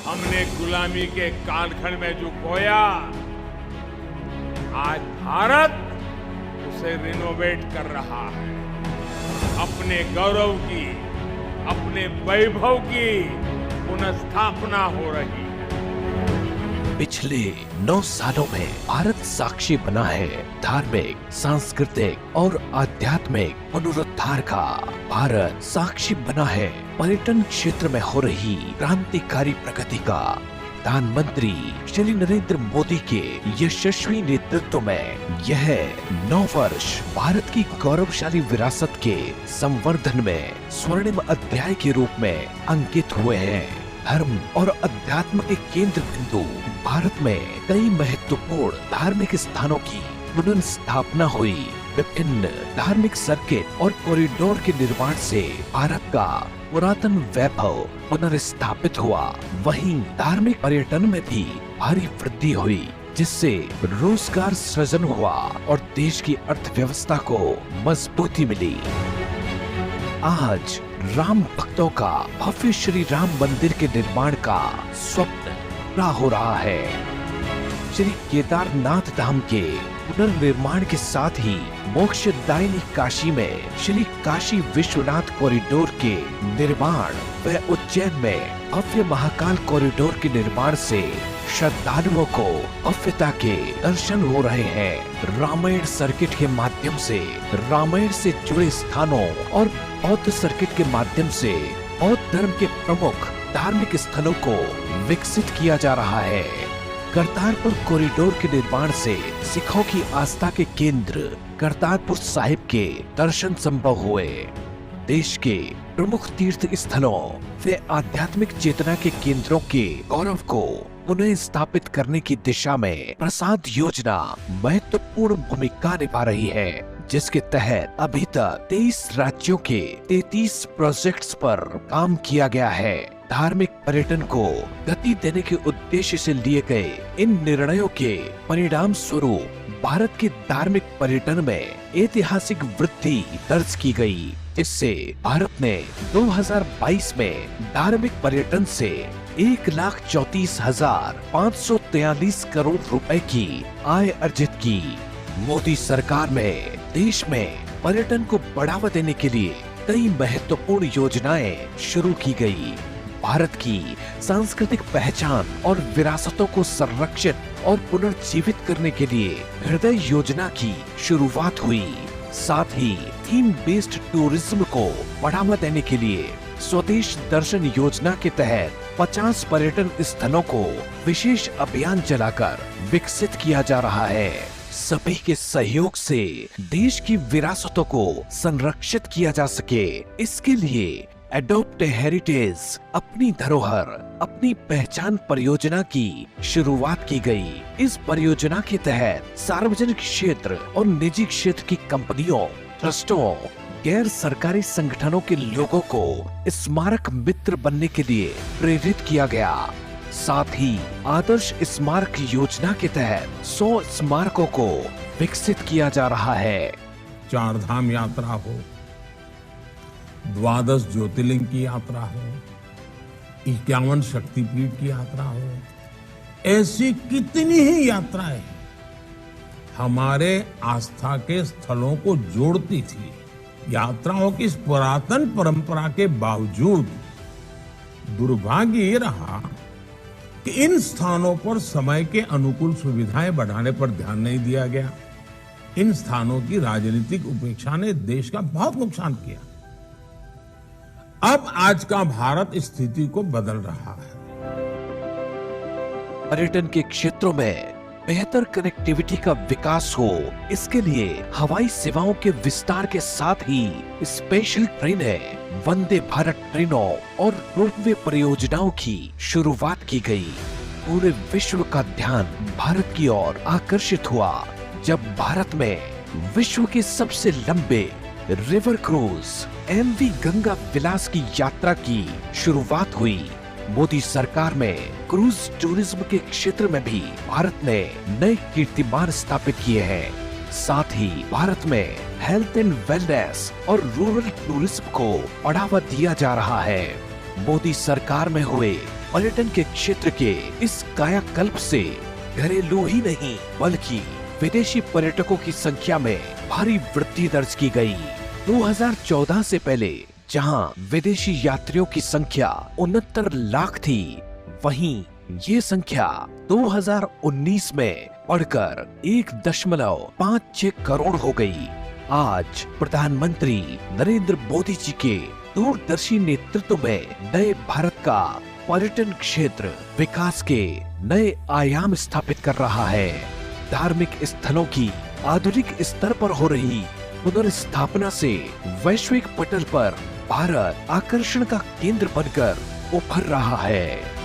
हमने गुलामी के कालखंड में जो खोया, आज भारत उसे रिनोवेट कर रहा है। अपने गौरव की, अपने वैभव की पुनर्स्थापना हो रही है। पिछले 9 सालों में भारत साक्षी बना है धार्मिक, सांस्कृतिक और आध्यात्मिक पुनरुद्धार का। भारत साक्षी बना है पर्यटन क्षेत्र में हो रही क्रांतिकारी प्रगति का। प्रधानमंत्री श्री नरेंद्र मोदी के यशस्वी नेतृत्व में यह 9 वर्ष भारत की गौरवशाली विरासत के संवर्धन में स्वर्णिम अध्याय के रूप में अंकित हुए हैं। धर्म और अध्यात्म के केंद्र बिंदु भारत में कई महत्वपूर्ण धार्मिक स्थानों की पुनर्स्थापना हुई। विभिन्न धार्मिक सर्किट और कॉरिडोर के निर्माण से भारत का पुरातन वैभव पुनर्स्थापित हुआ। वहीं धार्मिक पर्यटन में भी भारी वृद्धि हुई, जिससे रोजगार सृजन हुआ और देश की अर्थव्यवस्था को मजबूती मिली। आज राम भक्तों का भव्य श्री राम मंदिर के निर्माण का स्वप्न पूरा हो रहा है। श्री केदारनाथ धाम के पुनर्निर्माण के साथ ही मोक्षदायिनी काशी में श्री काशी विश्वनाथ कॉरिडोर के निर्माण व उज्जैन में भव्य महाकाल कॉरिडोर के निर्माण से श्रद्धालुओं को भव्यता के दर्शन हो रहे हैं। रामायण सर्किट के माध्यम से रामायण से जुड़े स्थानों और बौद्ध सर्किट के माध्यम से बौद्ध धर्म के प्रमुख धार्मिक स्थलों को विकसित किया जा रहा है। करतारपुर कॉरिडोर के निर्माण से सिखों की आस्था के केंद्र करतारपुर साहिब के दर्शन संभव हुए। देश के प्रमुख तीर्थ स्थलों व आध्यात्मिक चेतना के केंद्रों के गौरव को पुनः स्थापित करने की दिशा में प्रसाद योजना महत्वपूर्ण भूमिका निभा रही है, जिसके तहत अभी तक 23 राज्यों के 33 प्रोजेक्ट्स पर काम किया गया है। धार्मिक पर्यटन को गति देने के उद्देश्य से लिए गए इन निर्णयों के परिणाम स्वरूप भारत के धार्मिक पर्यटन में ऐतिहासिक वृद्धि दर्ज की गई। इससे भारत ने 2022 में धार्मिक पर्यटन से 1,34,543 करोड़ रुपए की आय अर्जित की। मोदी सरकार में देश में पर्यटन को बढ़ावा देने के लिए कई महत्वपूर्ण योजनाएं शुरू की गई। भारत की सांस्कृतिक पहचान और विरासतों को संरक्षित और पुनर्जीवित करने के लिए हृदय योजना की शुरुआत हुई। साथ ही थीम बेस्ड टूरिज्म को बढ़ावा देने के लिए स्वदेश दर्शन योजना के तहत 50 पर्यटन स्थलों को विशेष अभियान चलाकर विकसित किया जा रहा है। सभी के सहयोग से देश की विरासतों को संरक्षित किया जा सके, इसके लिए एडॉप्ट हेरिटेज अपनी धरोहर अपनी पहचान परियोजना की शुरुआत की गई। इस परियोजना के तहत सार्वजनिक क्षेत्र और निजी क्षेत्र की कंपनियों, ट्रस्टों, गैर सरकारी संगठनों के लोगों को स्मारक मित्र बनने के लिए प्रेरित किया गया। साथ ही आदर्श स्मारक योजना के तहत 100 स्मारकों को विकसित किया जा रहा है। 4 धाम यात्रा हो, 12 ज्योतिर्लिंग की यात्रा हो, 51 शक्तिपीठ की यात्रा हो, ऐसी कितनी ही यात्राएं हमारे आस्था के स्थलों को जोड़ती थी। यात्राओं की इस पुरातन परंपरा के बावजूद दुर्भाग्य ये रहा कि इन स्थानों पर समय के अनुकूल सुविधाएं बढ़ाने पर ध्यान नहीं दिया गया। इन स्थानों की राजनीतिक उपेक्षा ने देश का बहुत नुकसान किया। अब आज का भारत इस स्थिति को बदल रहा है। पर्यटन के क्षेत्रों में बेहतर कनेक्टिविटी का विकास हो, इसके लिए हवाई सेवाओं के विस्तार के साथ ही स्पेशल ट्रेनें, वंदे भारत ट्रेनों और रोपवे परियोजनाओं की शुरुआत की गई। पूरे विश्व का ध्यान भारत की ओर आकर्षित हुआ जब भारत में विश्व के सबसे लंबे रिवर क्रूज MV गंगा विलास की यात्रा की शुरुआत हुई। मोदी सरकार में क्रूज टूरिज्म के क्षेत्र में भी भारत ने नए कीर्तिमान स्थापित किए हैं। साथ ही भारत में हेल्थ एंड वेलनेस और रूरल टूरिज्म को बढ़ावा दिया जा रहा है। मोदी सरकार में हुए पर्यटन के क्षेत्र के इस कायाकल्प से घरेलू ही नहीं बल्कि विदेशी पर्यटकों की संख्या में भारी वृद्धि दर्ज की गई। 2014 से पहले जहां विदेशी यात्रियों की संख्या 69 लाख थी, वहीं ये संख्या 2019 में बढ़कर 1.56 करोड़ हो गई। आज प्रधानमंत्री नरेंद्र मोदी जी के दूरदर्शी नेतृत्व में नए भारत का पर्यटन क्षेत्र विकास के नए आयाम स्थापित कर रहा है। धार्मिक स्थलों की आधुनिक स्तर पर हो रही पुनर्स्थापना से वैश्विक पटल पर भारत आकर्षण का केंद्र बनकर उभर रहा है।